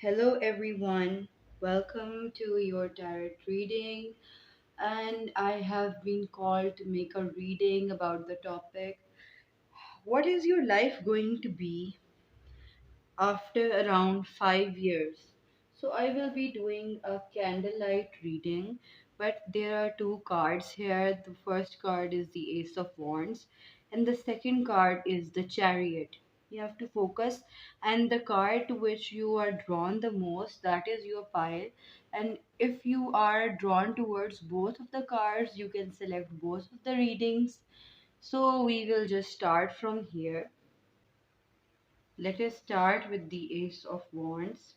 Hello, everyone. Welcome to your tarot reading. And I have been called to make a reading about the topic: what is your life going to be after around 5 years? So, I will be doing a candlelight reading, but there are two cards here. The first card is the Ace of Wands, and the second card is the Chariot. You have to focus, and the card to which you are drawn the most, that is your pile. And if you are drawn towards both of the cards, you can select both of the readings. So, we will just start from here. Let us start with the Ace of Wands.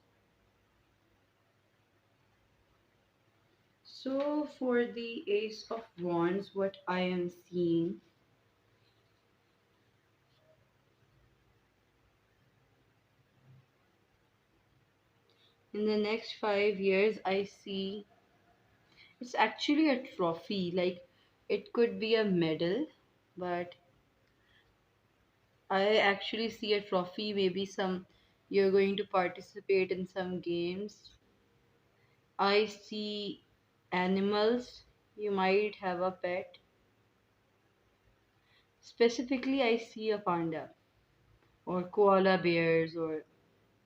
So, for the Ace of Wands, what I am seeing in the next 5 years, I see it's actually a trophy. Like, it could be a medal, but I actually see a trophy. Maybe you're going to participate in some games. I see animals. You might have a pet. Specifically, I see a panda or koala bears or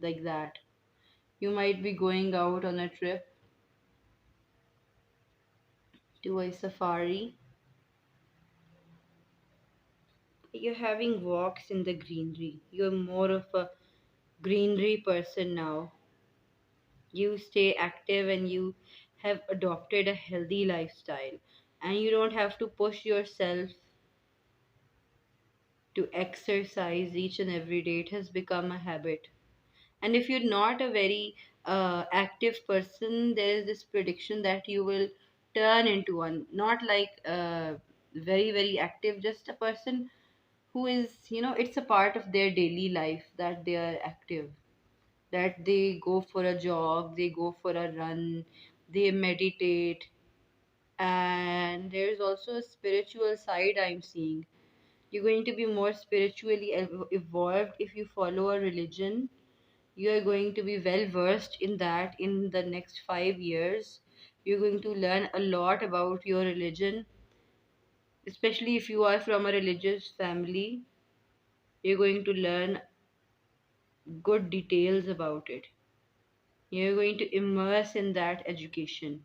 like that. You might be going out on a trip to a safari. You're having walks in the greenery. You're more of a greenery person now. You stay active and you have adopted a healthy lifestyle. And you don't have to push yourself to exercise each and every day. It has become a habit. And if you're not a very active person, there is this prediction that you will turn into one. Not like very, very active, just a person who is, it's a part of their daily life that they are active, that they go for a jog, they go for a run, they meditate. And there's also a spiritual side I'm seeing. You're going to be more spiritually evolved if you follow a religion. You are going to be well versed in that in the next 5 years. You're going to learn a lot about your religion, especially if you are from a religious family. You're going to learn good details about it. You're going to immerse in that education.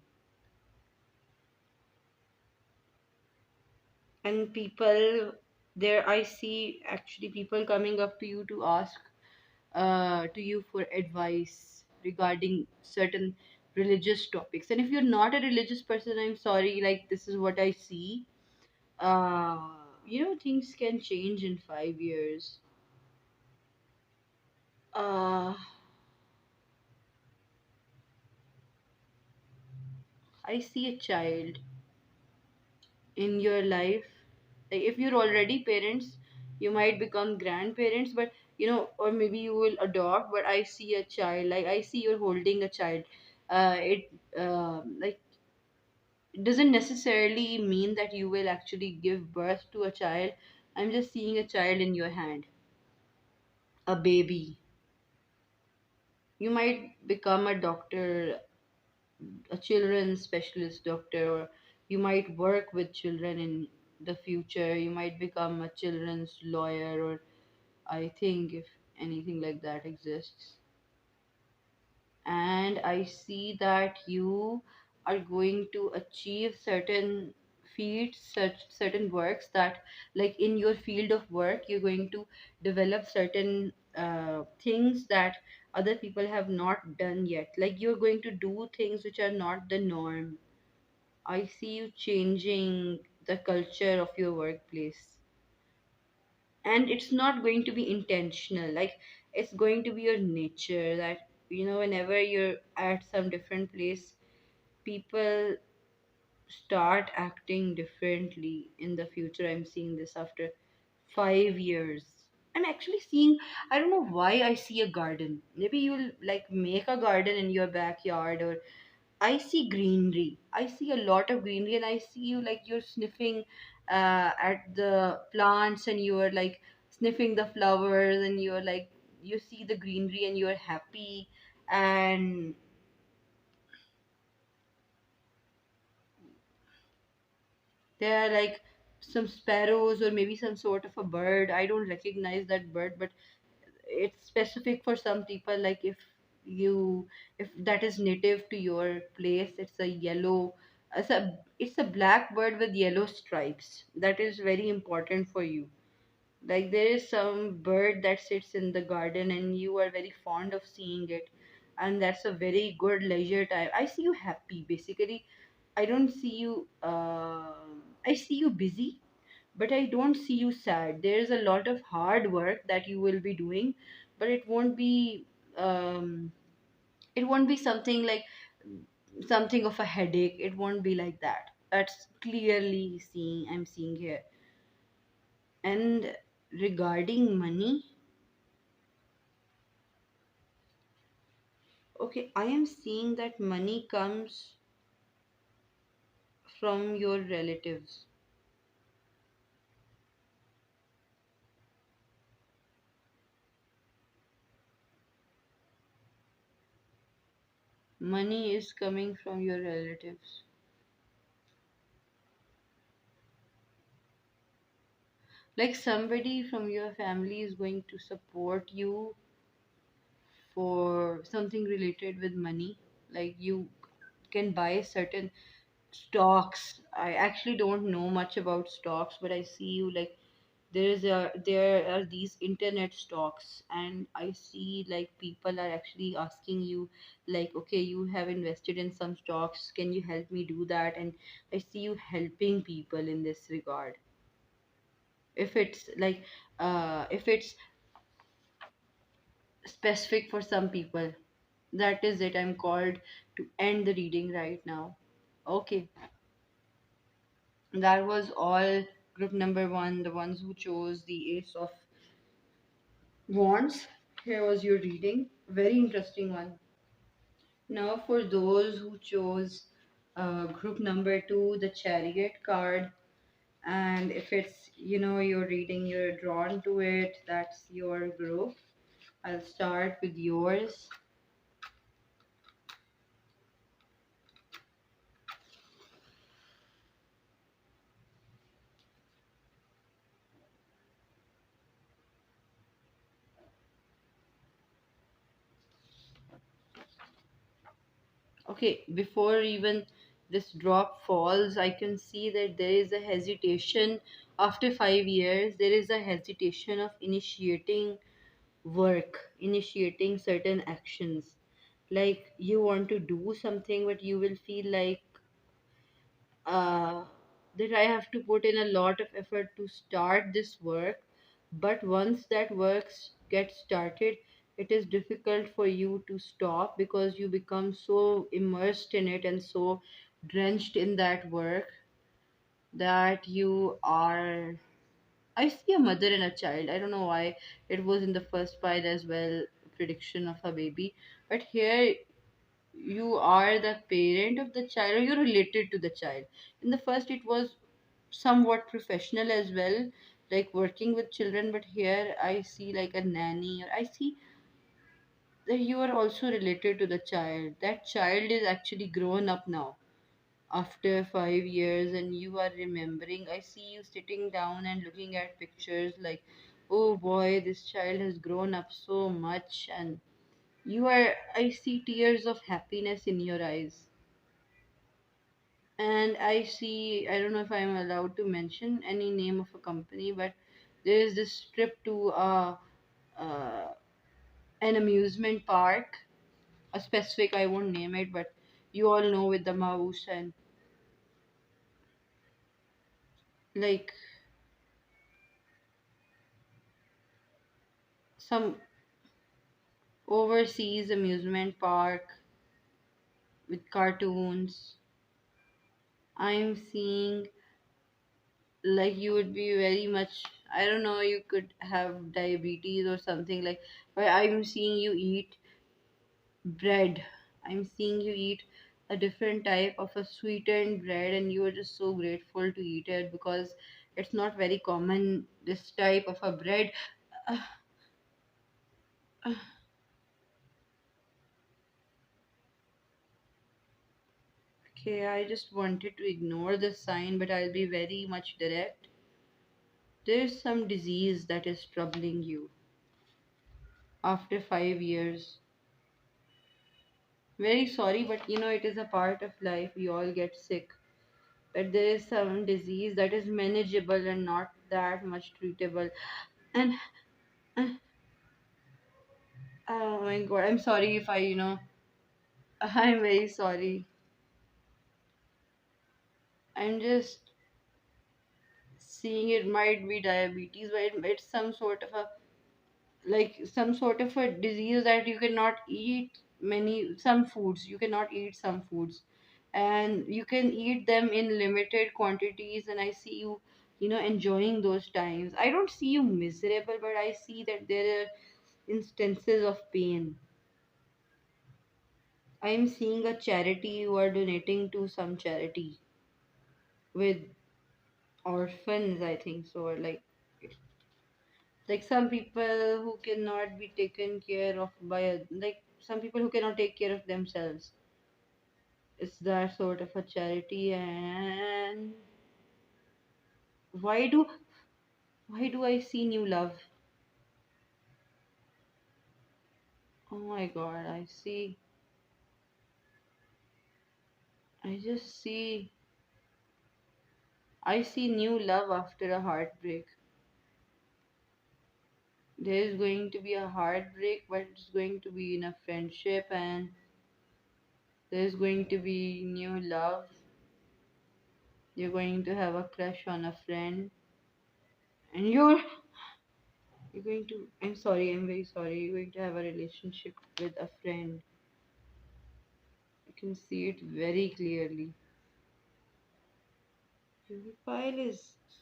And people, there I see actually people coming up to you to ask to you for advice regarding certain religious topics. And if you're not a religious person, I'm sorry, like this is what I see. Uh, things can change in 5 years. Uh, I see a child in your life. Like if you're already parents, you might become grandparents, but or maybe you will adopt. But I see a child, like I see you're holding a child. It like it doesn't necessarily mean that you will actually give birth to a child. I'm just seeing a child in your hand, a baby. You might become a doctor, a children's specialist doctor, or you might work with children in the future. You might become a children's lawyer, or I think if anything like that exists. And I see that you are going to achieve certain feats, certain works that, like in your field of work, you're going to develop certain things that other people have not done yet. Like you're going to do things which are not the norm. I see you changing the culture of your workplace. And it's not going to be intentional. Like it's going to be your nature that, whenever you're at some different place, people start acting differently in the future. I'm seeing this after 5 years. I'm actually seeing, I don't know why I see a garden. Maybe you'll like make a garden in your backyard, or I see greenery. I see a lot of greenery, and I see you like you're sniffing at the plants, and you are like sniffing the flowers, and you're like you see the greenery, and you're happy. and there are like some sparrows or maybe some sort of a bird. I don't recognize that bird, but it's specific for some people. Like you if that is native to your place, it's a yellow, it's a black bird with yellow stripes. That is very important for you. Like there is some bird that sits in the garden and you are very fond of seeing it, and that's a very good leisure time. I see you happy basically. I don't see you I see you busy, but I don't see you sad. There's a lot of hard work that you will be doing, but um it won't be something like something of a headache. It won't be like that. That's clearly seeing I'm seeing here. And regarding money, okay, I am seeing that money comes from your relatives. Money is coming from your relatives. Like somebody from your family is going to support you for something related with money. Like you can buy certain stocks. I actually don't know much about stocks, but I see you like there are these internet stocks, and I see like people are actually asking you like, okay, you have invested in some stocks, can you help me do that? And I see you helping people in this regard. If it's like if it's specific for some people, that is it. I'm called to end the reading right now. Okay, that was all. Group number one, the ones who chose the Ace of Wands. Here was your reading. Very interesting one. Now, for those who chose group number two, the Chariot card, and if it's your reading, you're drawn to it, that's your group. I'll start with yours. Okay, before even this drop falls, I can see that there is a hesitation. After 5 years, there is a hesitation of initiating work, initiating certain actions. Like you want to do something, but you will feel like uh, that I have to put in a lot of effort to start this work. But once that gets started, it is difficult for you to stop because you become so immersed in it and so drenched in that work that you are. I see a mother and a child. I don't know why it was in the first part as well, prediction of a baby. But here you are the parent of the child, or you're related to the child. In the first, it was somewhat professional as well, like working with children. But here I see like a nanny, or I see that you are also related to the child. That child is actually grown up now after 5 years, and you are remembering. I see you sitting down and looking at pictures like, oh boy, this child has grown up so much. And I see tears of happiness in your eyes. And I see, I don't know if I'm allowed to mention any name of a company, but there is this trip to uh, an amusement park, a specific, I won't name it, but you all know, with the mouse and like some overseas amusement park with cartoons. I'm seeing like you would be very much, I don't know, you could have diabetes or something like, but I'm seeing you eat bread. I'm seeing you eat a different type of a sweetened bread, and you are just so grateful to eat it because it's not very common, this type of a bread. Uh, uh, Okay, I just wanted to ignore the sign, but I'll be very much direct. There's some disease that is troubling you after 5 years. Very sorry, but it is a part of life. We all get sick. But there is some disease that is manageable and not that much treatable. And uh, oh my god, I'm sorry if I'm very sorry. I'm just seeing it might be diabetes, but it's some sort of a some sort of a disease that you cannot eat some foods. You cannot eat some foods, and you can eat them in limited quantities. And I see you, enjoying those times. I don't see you miserable, but I see that there are instances of pain. I'm seeing a charity. You are donating to some charity with orphans, I think so, or like some people who cannot be taken care of by some people who cannot take care of themselves. It's that sort of a charity. And why do why do I see new love? Oh my god, I just see I see new love after a heartbreak. There is going to be a heartbreak, but it's going to be in a friendship, and there's going to be new love. You're going to have a crush on a friend, and you're going to, I'm sorry, I'm very sorry, you're going to have a relationship with a friend. I can see it very clearly. Your file is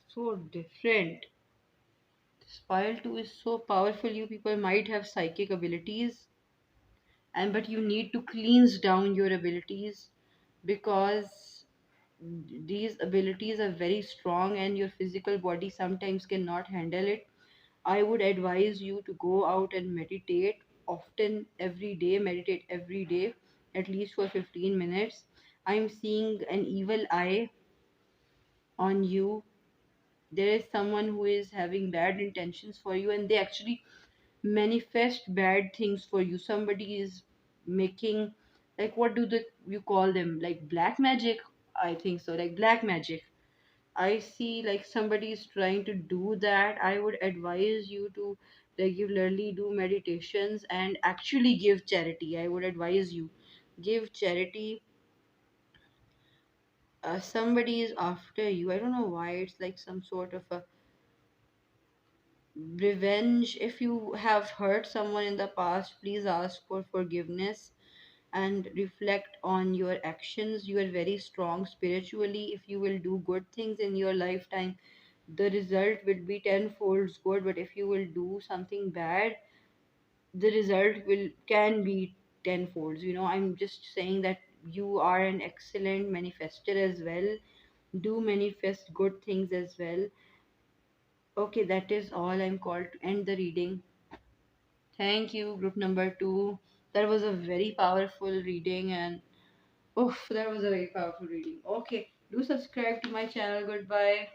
so different. This file too is so powerful. You people might have psychic abilities, and but you need to cleanse down your abilities, because these abilities are very strong and your physical body sometimes cannot handle it. I would advise you to go out and meditate often every day. Meditate every day, at least for 15 minutes. I'm seeing an evil eye on you. There is someone who is having bad intentions for you, and they actually manifest bad things for you. Somebody is making, like, what do you call them? Like black magic? I think so, like black magic. I see like somebody is trying to do that. I would advise you to regularly do meditations and actually give charity. I would advise you give charity. Somebody is after you. I don't know why. It's like some sort of a revenge. If you have hurt someone in the past, please ask for forgiveness and reflect on your actions. You are very strong spiritually. If you will do good things in your lifetime, the result will be tenfold good. But if you will do something bad, the result will can be tenfold. I'm just saying that you are an excellent manifester as well. Do manifest good things as well. Okay, that is all. I'm called to end the reading. Thank you, group number two. That was a very powerful reading, and oof, that was a very powerful reading. Okay, do subscribe to my channel. Goodbye.